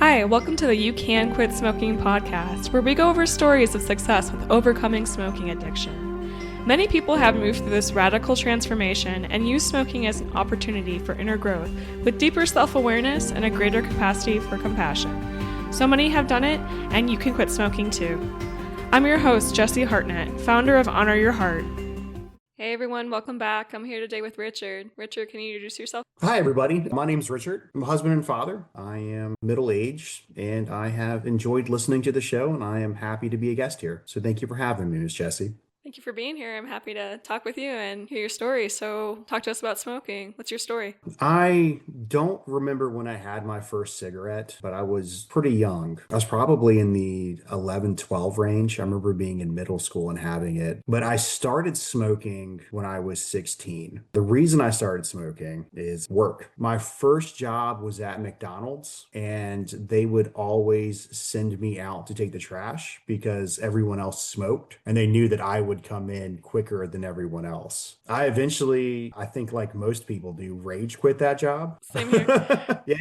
Hi, welcome to the You Can Quit Smoking podcast, where we go over stories of success with overcoming smoking addiction. Many people have moved through this radical transformation and use smoking as an opportunity for inner growth with deeper self-awareness and a greater capacity for compassion. So many have done it, and you can quit smoking too. I'm your host, Jesse Hartnett, founder of Honor Your Heart. Hey everyone, welcome back. I'm here today with Richard. Richard, can you introduce yourself? Hi, everybody. My name's Richard. I'm a husband and father. I am middle-aged, and I have enjoyed listening to the show, and I am happy to be a guest here. So thank you for having me, Ms. Jessie. Thank you for being here. I'm happy to talk with you and hear your story. So talk to us about smoking. What's your story? I don't remember when I had my first cigarette, but I was pretty young. I was probably in the 11, 12 range. I remember being in middle school and having it. But I started smoking when I was 16. The reason I started smoking is work. My first job was at McDonald's, and they would always send me out to take the trash because everyone else smoked, and they knew that I would come in quicker than everyone else. I eventually, I think like most people do, rage quit that job. Same here. Yep.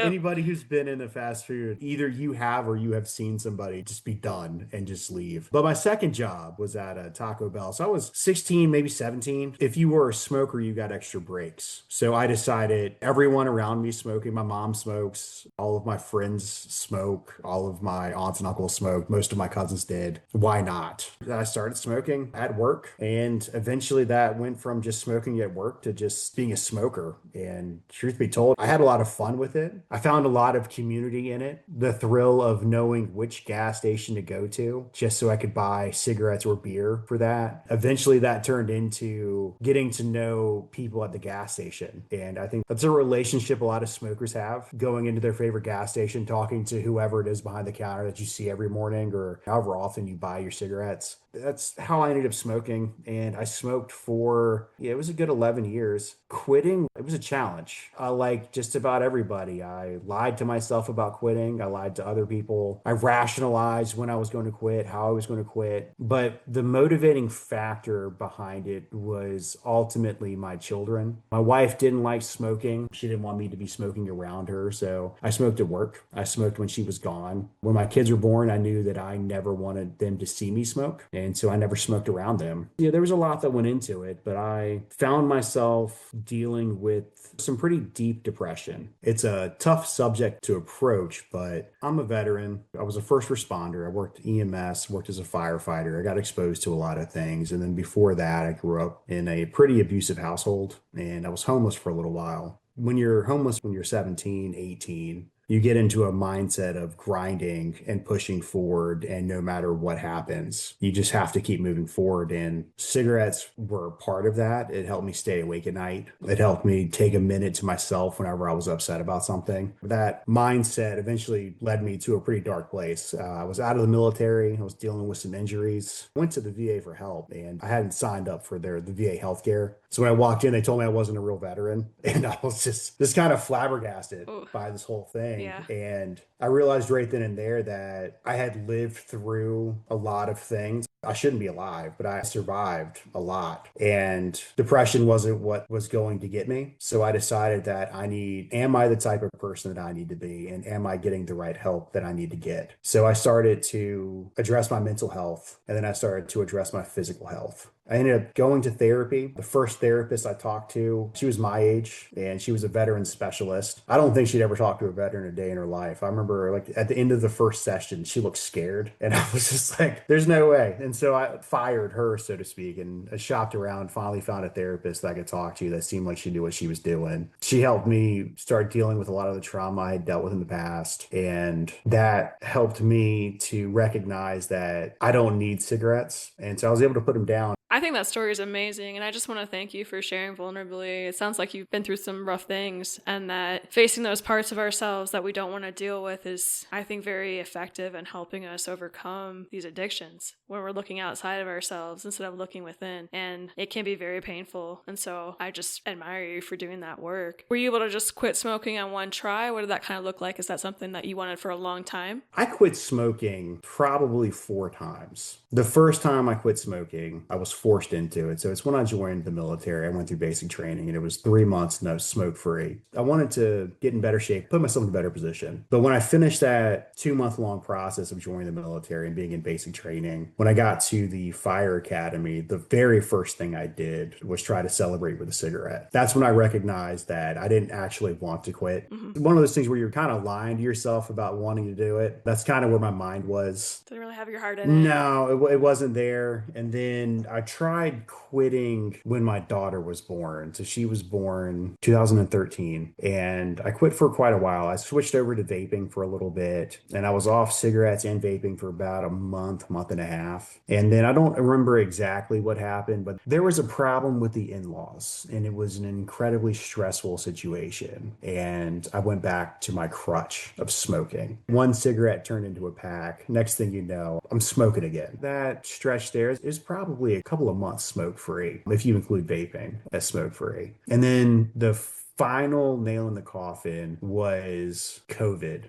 Anybody who's been in the fast food, either you have or you have seen somebody just be done and just leave. But my second job was at a Taco Bell. So I was 16, maybe 17. If you were a smoker, you got extra breaks. So I decided everyone around me smoking. My mom smokes. All of my friends smoke. All of my aunts and uncles smoke. Most of my cousins did. Why not? I started smoking at work, and eventually that went from just smoking at work to just being a smoker. And truth be told, I had a lot of fun with it. I found a lot of community in it. The thrill of knowing which gas station to go to just so I could buy cigarettes or beer for that. Eventually that turned into getting to know people at the gas station. And I think that's a relationship a lot of smokers have, going into their favorite gas station, talking to whoever it is behind the counter that you see every morning or however often you buy your cigarettes. That's how I ended up smoking. And I smoked for, it was a good 11 years. Quitting, it was a challenge. Like just about everybody, I lied to myself about quitting. I lied to other people. I rationalized when I was going to quit, how I was going to quit. But the motivating factor behind it was ultimately my children. My wife didn't like smoking. She didn't want me to be smoking around her. So I smoked at work. I smoked when she was gone. When my kids were born, I knew that I never wanted them to see me smoke. And so I never smoked around them. Yeah, there was a lot that went into it, but I found myself dealing with some pretty deep depression. It's a tough subject to approach, but I'm a veteran. I was a first responder. I worked EMS, worked as a firefighter. I got exposed to a lot of things. And then before that, I grew up in a pretty abusive household, and I was homeless for a little while. When you're homeless, when you're 17, 18, you get into a mindset of grinding and pushing forward, and no matter what happens, you just have to keep moving forward. And cigarettes were part of that. It helped me stay awake at night. It helped me take a minute to myself whenever I was upset about something. That mindset eventually led me to a pretty dark place. I was out of the military. I was dealing with some injuries. I went to the VA for help, and I hadn't signed up for the VA healthcare. So when I walked in, they told me I wasn't a real veteran, and I was just kind of flabbergasted by this whole thing. Yeah. And I realized right then and there that I had lived through a lot of things. I shouldn't be alive, but I survived a lot. And depression wasn't what was going to get me. So I decided that am I the type of person that I need to be? And am I getting the right help that I need to get? So I started to address my mental health, and then I started to address my physical health. I ended up going to therapy. The first therapist I talked to, she was my age, and she was a veteran specialist. I don't think she'd ever talked to a veteran a day in her life. I remember like at the end of the first session, she looked scared, and I was just like, there's no way. And so I fired her, so to speak, and I shopped around, finally found a therapist that I could talk to that seemed like she knew what she was doing. She helped me start dealing with a lot of the trauma I had dealt with in the past, and that helped me to recognize that I don't need cigarettes. And so I was able to put them down. I think that story is amazing, and I just want to thank you for sharing vulnerably. It sounds like you've been through some rough things, and that facing those parts of ourselves that we don't want to deal with is, I think, very effective in helping us overcome these addictions when we're looking outside of ourselves instead of looking within, and it can be very painful. And so I just admire you for doing that work. Were you able to just quit smoking on one try? What did that kind of look like? Is that something that you wanted for a long time? I quit smoking probably 4 times. The first time I quit smoking, I was forced into it. So it's when I joined the military, I went through basic training and it was 3 months and I was smoke free. I wanted to get in better shape, put myself in a better position. But when I finished that 2 month long process of joining the military and being in basic training, when I got to the fire academy, the very first thing I did was try to celebrate with a cigarette. That's when I recognized that I didn't actually want to quit. One of those things where you're kind of lying to yourself about wanting to do it. That's kind of where my mind was. Didn't really have your heart in it. No, it wasn't there. And then I tried quitting when my daughter was born. So she was born 2013 and I quit for quite a while. I switched over to vaping for a little bit and I was off cigarettes and vaping for about a month and a half. And then I don't remember exactly what happened, but there was a problem with the in-laws and it was an incredibly stressful situation. And I went back to my crutch of smoking. One cigarette turned into a pack. Next thing you know, I'm smoking again. That stretch there is probably a couple of months smoke free, if you include vaping as smoke free. And then the final nail in the coffin was COVID.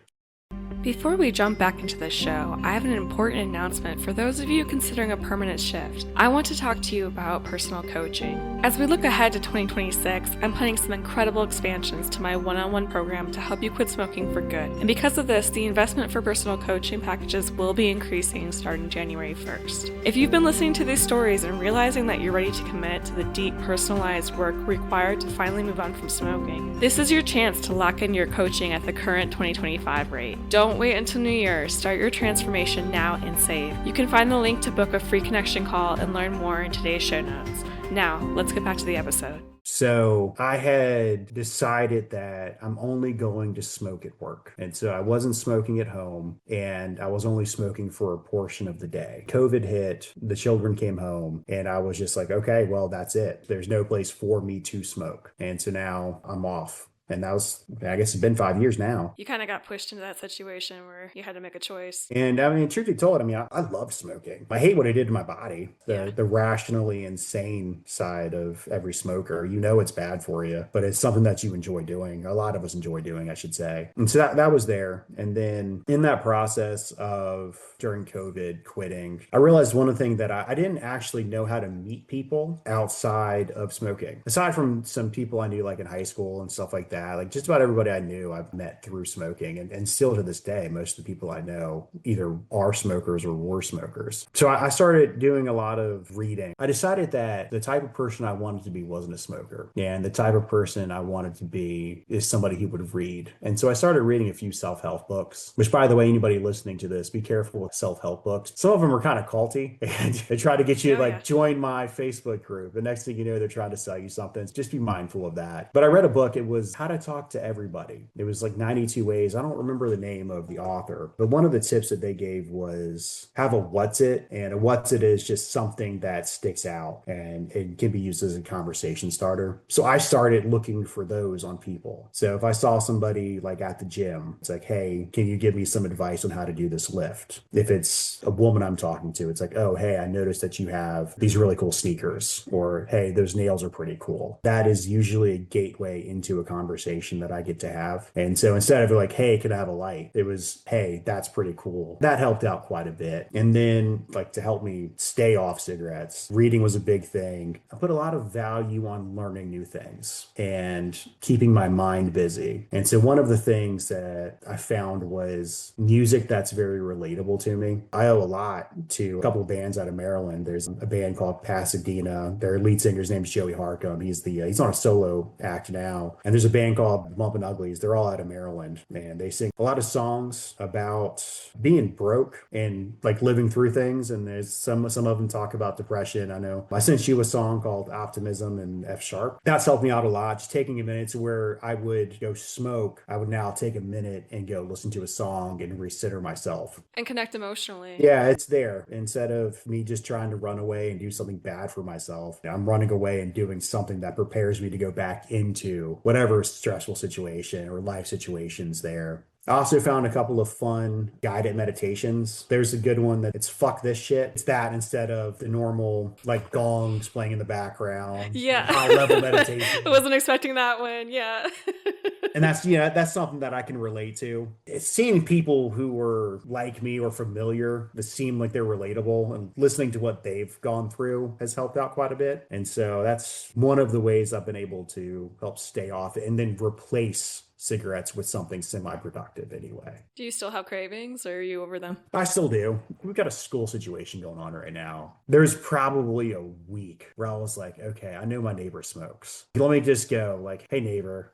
Before we jump back into the show, I have an important announcement for those of you considering a permanent shift. I want to talk to you about personal coaching. As we look ahead to 2026, I'm planning some incredible expansions to my one-on-one program to help you quit smoking for good. And because of this, the investment for personal coaching packages will be increasing starting January 1st. If you've been listening to these stories and realizing that you're ready to commit to the deep, personalized work required to finally move on from smoking, this is your chance to lock in your coaching at the current 2025 rate. Don't wait until New Year. Start your transformation now and save. You can find the link to book a free connection call and learn more in today's show notes. Now, let's get back to the episode. So I had decided that I'm only going to smoke at work. And so I wasn't smoking at home and I was only smoking for a portion of the day. COVID hit, the children came home and I was just like, okay, well, that's it. There's no place for me to smoke. And so now I'm off. And that was, I guess it's been 5 years now. You kind of got pushed into that situation where you had to make a choice. And I mean, truth be told, I love smoking. I hate what it did to my body. The rationally insane side of every smoker. You know it's bad for you, but it's something that you enjoy doing. A lot of us enjoy doing, I should say. And so that was there. And then in that process of during COVID quitting, I realized one thing that I didn't actually know how to meet people outside of smoking. Aside from some people I knew like in high school and stuff like that, like just about everybody I knew I've met through smoking. And still to this day, most of the people I know either are smokers or were smokers. So I started doing a lot of reading. I decided that the type of person I wanted to be wasn't a smoker. And the type of person I wanted to be is somebody who would read. And so I started reading a few self-help books, which by the way, anybody listening to this, be careful with self-help books. Some of them are kind of culty and they try to get you join my Facebook group. The next thing you know, they're trying to sell you something. Just be mindful of that. But I read a book. It was How to Talk to Everybody. It was like 92 ways. I don't remember the name of the author, but one of the tips that they gave was have a what's it. And a what's it is just something that sticks out and it can be used as a conversation starter. So I started looking for those on people. So if I saw somebody like at the gym, it's like, hey, can you give me some advice on how to do this lift? If it's a woman I'm talking to, it's like, oh, hey, I noticed that you have these really cool sneakers, or hey, those nails are pretty cool. That is usually a gateway into a conversation that I get to have. And so instead of like, hey, can I have a light? It was, hey, that's pretty cool. That helped out quite a bit. And then like to help me stay off cigarettes, reading was a big thing. I put a lot of value on learning new things and keeping my mind busy. And so one of the things that I found was music that's very relatable to me. I owe a lot to a couple of bands out of Maryland. There's a band called Pasadena. Their lead singer's name's Joey Harcum. He's on a solo act now. And there's a band called Bumpin' Uglies. They're all out of Maryland, and they sing a lot of songs about being broke and like living through things. And there's some of them talk about depression. I know I sent you a song called Optimism in F sharp. That's helped me out a lot. Just taking a minute to where I would go smoke, I would now take a minute and go listen to a song and recenter myself and connect emotionally. Yeah, it's there. Instead of me just trying to run away and do something bad for myself, I'm running away and doing something that prepares me to go back into whatever stressful situation or life situations there. I also found a couple of fun guided meditations. There's a good one that it's fuck this shit. It's that instead of the normal like gongs playing in the background. Yeah. High level meditation. I wasn't expecting that one. Yeah. And that's something that I can relate to. It's seeing people who were like me or familiar that seem like they're relatable, and listening to what they've gone through has helped out quite a bit. And so that's one of the ways I've been able to help stay off it and then replace cigarettes with something semi-productive anyway. Do you still have cravings, or are you over them? I still do. We've got a school situation going on right now. There's probably a week where I was like, okay, I know my neighbor smokes. Let me just go like, hey neighbor,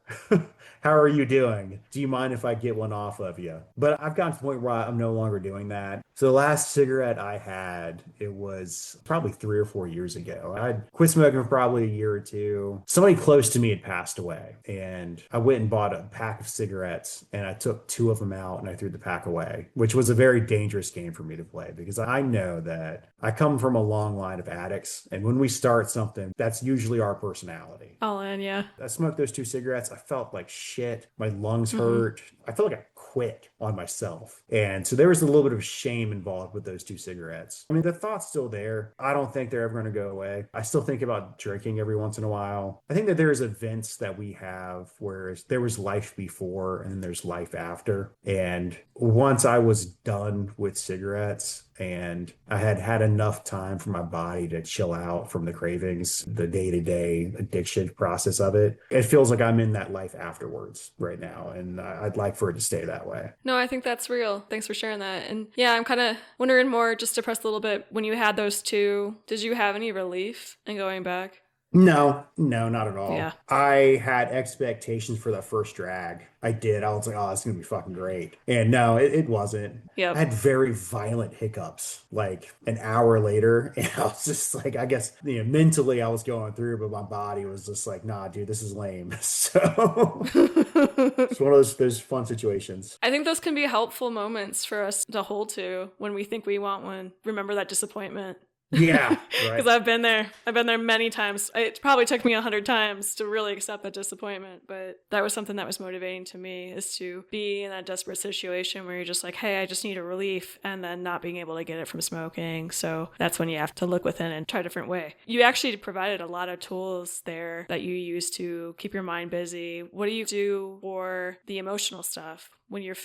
how are you doing? Do you mind if I get one off of you? But I've gotten to the point where I'm no longer doing that. So the last cigarette I had, it was probably 3 or 4 years ago. I'd quit smoking for probably a year or two. Somebody close to me had passed away, and I went and bought a pack of cigarettes, and I took 2 of them out and I threw the pack away, which was a very dangerous game for me to play because I know that I come from a long line of addicts, and when we start something, that's usually our personality. All in, yeah. I smoked those 2 cigarettes. I felt like shit. My lungs hurt. I felt like I quit on myself. And so there was a little bit of shame involved with those 2 cigarettes. I mean, the thought's still there. I don't think they're ever going to go away. I still think about drinking every once in a while. I think that there's events that we have where there was life before and then there's life after. And once I was done with cigarettes, and I had had enough time for my body to chill out from the cravings, the day-to-day addiction process of it. It feels like I'm in that life afterwards right now, and I'd like for it to stay that way. No, I think that's real. Thanks for sharing that. And yeah, I'm kind of wondering more, just to press a little bit, when you had those 2, did you have any relief in going back? No, not at all. Yeah. I had expectations for that first drag. I did. I was like, oh, it's going to be fucking great. And no, it wasn't. Yep. I had very violent hiccups like an hour later. And I was just like, I guess, mentally I was going through, but my body was just like, nah, dude, this is lame. So it's one of those fun situations. I think those can be helpful moments for us to hold to when we think we want one. Remember that disappointment. Yeah, right. Because I've been there many times. It probably took me 100 times to really accept that disappointment, but that was something that was motivating to me, is to be in that desperate situation where you're just like, hey, I just need a relief, and then not being able to get it from smoking. So that's when you have to look within and try a different way. You actually provided a lot of tools there that you use to keep your mind busy. What do you do for the emotional stuff? When you're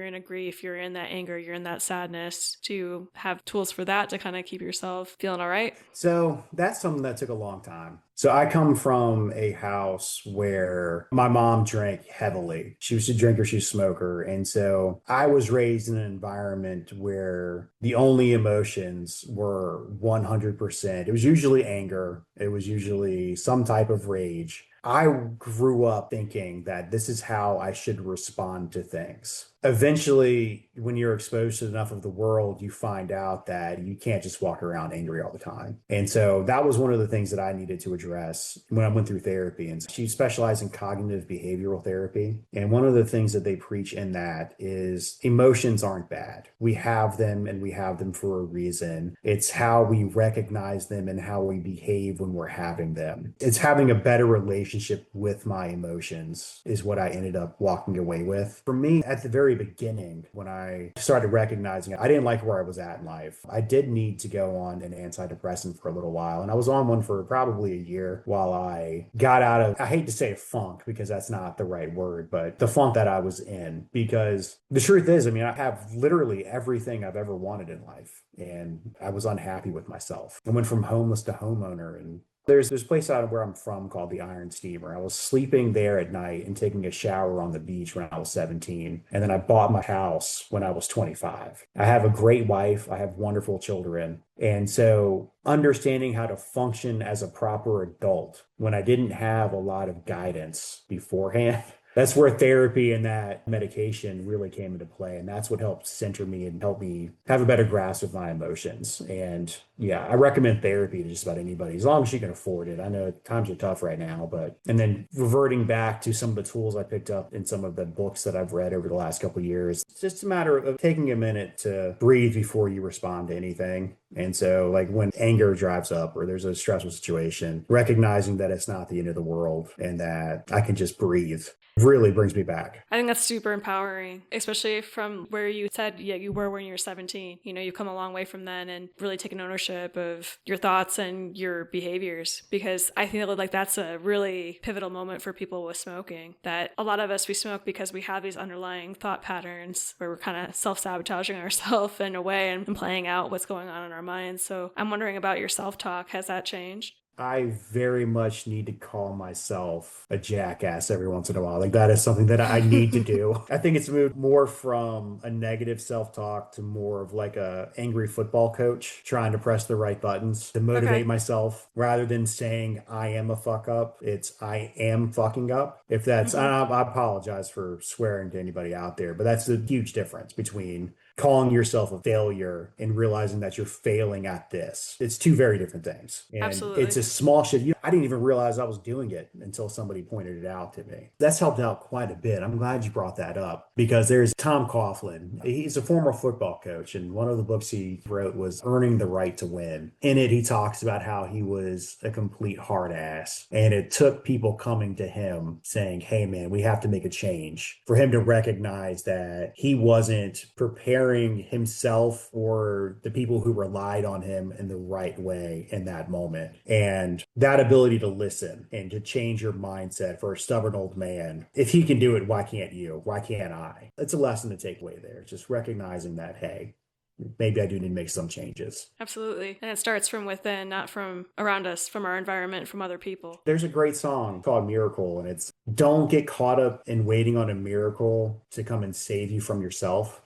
in a grief, you're in that anger, you're in that sadness, to have tools for that to kind of keep yourself feeling all right? So that's something that took a long time. So I come from a house where my mom drank heavily. She was a drinker, she was a smoker. And so I was raised in an environment where the only emotions were 100%. It was usually anger. It was usually some type of rage. I grew up thinking that this is how I should respond to things. Eventually, when you're exposed to enough of the world, you find out that you can't just walk around angry all the time. And so that was one of the things that I needed to address when I went through therapy. And she specialized in cognitive behavioral therapy. And one of the things that they preach in that is emotions aren't bad. We have them, and we have them for a reason. It's how we recognize them and how we behave when we're having them. It's having a better relationship with my emotions is what I ended up walking away with. For me, at the very beginning, when I started recognizing it, I didn't like where I was at in life. I did need to go on an antidepressant for a little while, and I was on one for probably a year while I got out of, I hate to say funk because that's not the right word, but the funk that I was in. Because the truth is, I have literally everything I've ever wanted in life, and I was unhappy with myself. I went from homeless to homeowner, and there's this place out of where I'm from called the Iron Steamer. I was sleeping there at night and taking a shower on the beach when I was 17. And then I bought my house when I was 25. I have a great wife. I have wonderful children. And so understanding how to function as a proper adult when I didn't have a lot of guidance beforehand, that's where therapy and that medication really came into play. And that's what helped center me and help me have a better grasp of my emotions. And yeah, I recommend therapy to just about anybody, as long as you can afford it. I know times are tough right now, and then reverting back to some of the tools I picked up in some of the books that I've read over the last couple of years, it's just a matter of taking a minute to breathe before you respond to anything. And so, like, when anger drives up or there's a stressful situation, recognizing that it's not the end of the world and that I can just breathe really brings me back. I think that's super empowering, especially from where you said, yeah, you were when you were 17. You've come a long way from then and really taken ownership of your thoughts and your behaviors, because I feel like that's a really pivotal moment for people with smoking, that a lot of us, we smoke because we have these underlying thought patterns where we're kind of self-sabotaging ourselves in a way and playing out what's going on in our minds. So I'm wondering about your self-talk. Has that changed? I very much need to call myself a jackass every once in a while. Like that is something that I need to do. I think it's moved more from a negative self-talk to more of like a angry football coach trying to press the right buttons to motivate Okay. myself rather than saying I am a fuck up. It's I am fucking up. If that's, Mm-hmm. I apologize for swearing to anybody out there, but that's the huge difference between calling yourself a failure and realizing that you're failing at this. It's two very different things. And it's Absolutely. a small shift. I didn't even realize I was doing it until somebody pointed it out to me. That's helped out quite a bit. I'm glad you brought that up because there's Tom Coughlin. He's a former football coach, and one of the books he wrote was Earning the Right to Win. In it, he talks about how he was a complete hard ass, and it took people coming to him saying, "Hey, man, we have to make a change," for him to recognize that he wasn't preparing himself or the people who relied on him in the right way in that moment. And that ability to listen and to change your mindset for a stubborn old man, if he can do it, why can't you? Why can't I? It's a lesson to take away there. Just recognizing that, hey, maybe I do need to make some changes. Absolutely. And it starts from within, not from around us, from our environment, from other people. There's a great song called Miracle, and it's don't get caught up in waiting on a miracle to come and save you from yourself.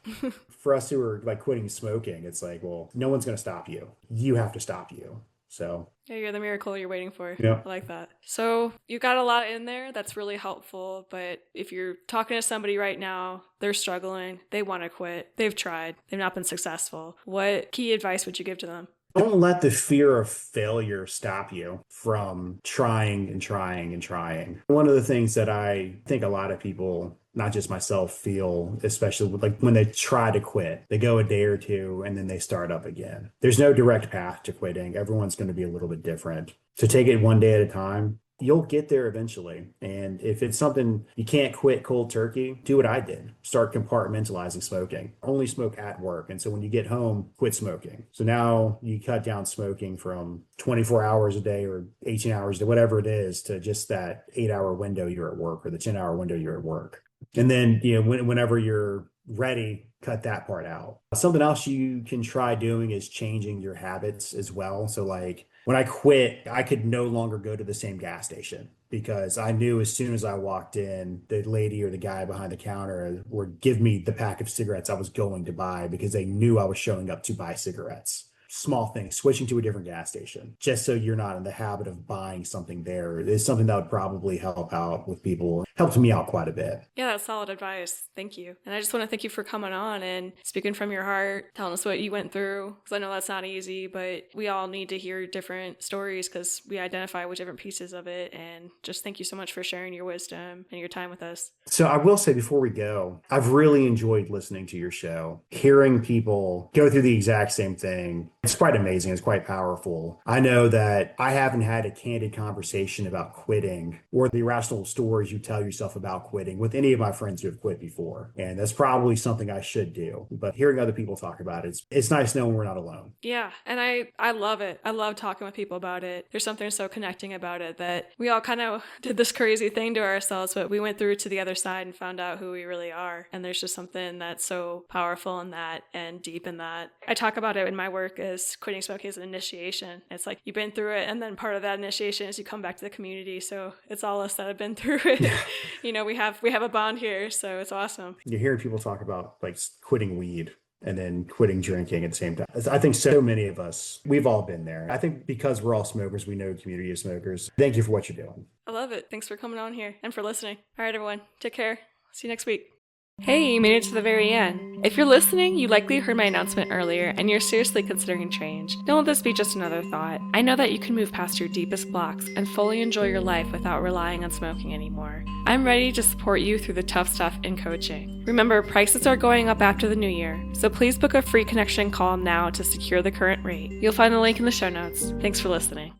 For us who are like quitting smoking, it's like, well, no one's going to stop you. You have to stop you. So, Yeah, you're the miracle you're waiting for. yeah. I like that. So you got a lot in there that's really helpful. But if you're talking to somebody right now, they're struggling, they want to quit, they've tried, they've not been successful, what key advice would you give to them? Don't let the fear of failure stop you from trying and trying and trying. One of the things that I think a lot of people, not just myself, feel, especially with, like when they try to quit, they go a day or two and then they start up again. There's no direct path to quitting. Everyone's going to be a little bit different. So take it one day at a time. You'll get there eventually. And if it's something you can't quit cold turkey, do what I did. Start compartmentalizing smoking. Only smoke at work. And so when you get home, quit smoking. So now you cut down smoking from 24 hours a day or 18 hours to whatever it is to just that 8 hour window you're at work or the 10 hour window you're at work. And then, whenever you're ready, cut that part out. Something else you can try doing is changing your habits as well. So like when I quit, I could no longer go to the same gas station because I knew as soon as I walked in, the lady or the guy behind the counter would give me the pack of cigarettes I was going to buy because they knew I was showing up to buy cigarettes. Small thing, switching to a different gas station, just so you're not in the habit of buying something there, is something that would probably help out with people. Helped me out quite a bit. Yeah, that's solid advice. Thank you. And I just want to thank you for coming on and speaking from your heart, telling us what you went through. Because I know that's not easy, but we all need to hear different stories because we identify with different pieces of it. And just thank you so much for sharing your wisdom and your time with us. So I will say before we go, I've really enjoyed listening to your show, hearing people go through the exact same thing. It's quite amazing. It's quite powerful. I know that I haven't had a candid conversation about quitting or the irrational stories you tell yourself about quitting with any of my friends who have quit before. And that's probably something I should do. But hearing other people talk about it, it's nice knowing we're not alone. Yeah, and I love it. I love talking with people about it. There's something so connecting about it that we all kind of did this crazy thing to ourselves, but we went through to the other side and found out who we really are. And there's just something that's so powerful in that and deep in that. I talk about it in my work as quitting smoking as an initiation. It's like you've been through it, and then part of that initiation is you come back to the community. So it's all us that have been through it. Yeah. We have a bond here, so it's awesome. You're hearing people talk about like quitting weed and then quitting drinking at the same time. I think so many of us, we've all been there. I think because we're all smokers, we know a community of smokers. Thank you for what you're doing. I love it. Thanks for coming on here and for listening. All right, everyone. Take care. See you next week. Hey, you made it to the very end. If you're listening, you likely heard my announcement earlier and you're seriously considering change. Don't let this be just another thought. I know that you can move past your deepest blocks and fully enjoy your life without relying on smoking anymore. I'm ready to support you through the tough stuff in coaching. Remember, prices are going up after the new year, so please book a free connection call now to secure the current rate. You'll find the link in the show notes. Thanks for listening.